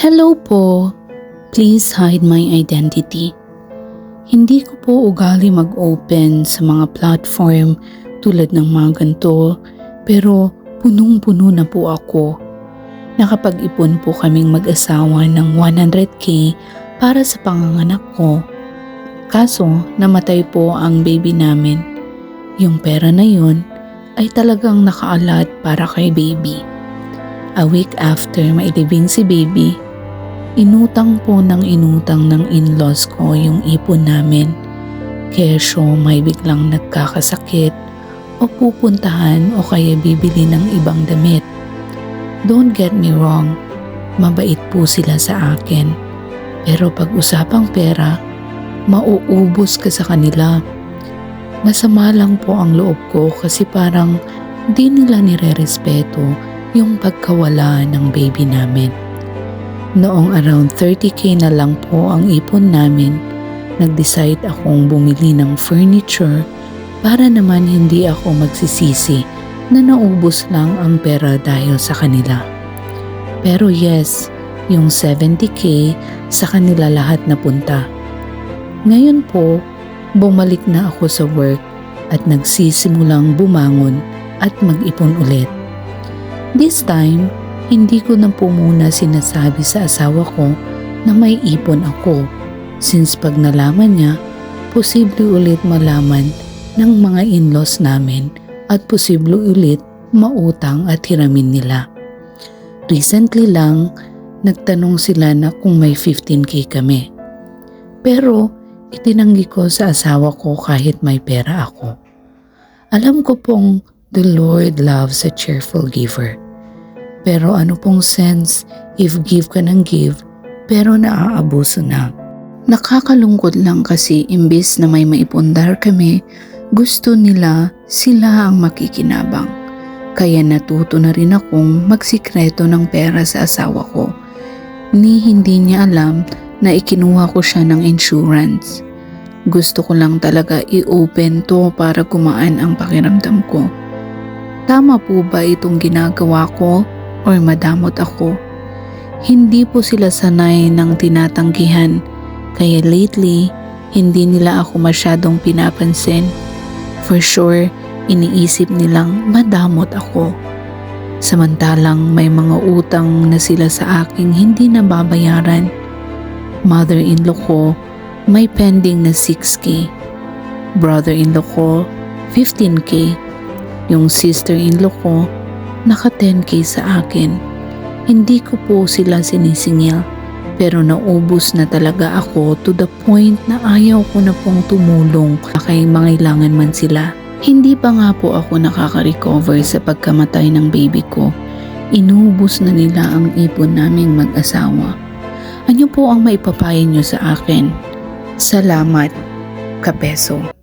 Hello po. Please hide my identity. Hindi ko po ugali mag-open sa mga platform tulad ng mga ganito, pero punong-puno na po ako. Nakapag-ipon po kaming mag-asawa ng 100K para sa panganganak ko. Kaso namatay po ang baby namin. Yung pera na yun ay talagang nakaalat para kay baby. A week after mailibing si baby, inutang po ng in-laws ko yung ipon namin. Kesyo may biglang nagkakasakit o pupuntahan o kaya bibili ng ibang damit. Don't get me wrong, mabait po sila sa akin. Pero pag usapang pera, mauubos ka sa kanila. Masama lang po ang loob ko kasi parang di nila nire-respeto yung pagkawala ng baby namin. Noong around 30K na lang po ang ipon namin, nag-decide akong bumili ng furniture para naman hindi ako magsisisi na naubos lang ang pera dahil sa kanila. Pero yes, yung 70K sa kanila lahat napunta. Ngayon po, bumalik na ako sa work at nagsisimulang bumangon at mag-ipon ulit. This time, hindi ko na po muna sinasabi sa asawa ko na may ipon ako since pag nalaman niya, posible ulit malaman ng mga in-laws namin at posible ulit mautang at hiramin nila. Recently lang, nagtanong sila na kung may 15K kami. Pero itinanggi ko sa asawa ko kahit may pera ako. Alam ko pong the Lord loves a cheerful giver. Pero ano pong sense if give ka ng give pero naaabuso na. Nakakalungkot lang kasi imbis na may maipundar kami, gusto nila sila ang makikinabang. Kaya natuto na rin akong magsikreto ng pera sa asawa ko. Hindi niya alam na ikinuha ko siya ng insurance. Gusto ko lang talaga i-open to para gumaan ang pakiramdam ko. Tama po ba itong ginagawa ko or madamot ako? Hindi po sila sanay ng tinatanggihan, kaya lately hindi nila ako masyadong pinapansin. For sure, iniisip nilang madamot ako. Samantalang may mga utang na sila sa aking hindi nababayaran. Mother-in-law ko may pending na 6K. Brother-in-law ko 15K. Yung sister-in-law ko naka 10K sa akin. Hindi ko po sila sinisingil pero naubos na talaga ako to the point na ayaw ko na pong tumulong kay mangailangan man sila. Hindi pa nga po ako nakaka-recover sa pagkamatay ng baby ko. Inubos na nila ang ipon naming mag-asawa. Ano po ang maipapayo nyo sa akin? Salamat, kapeso.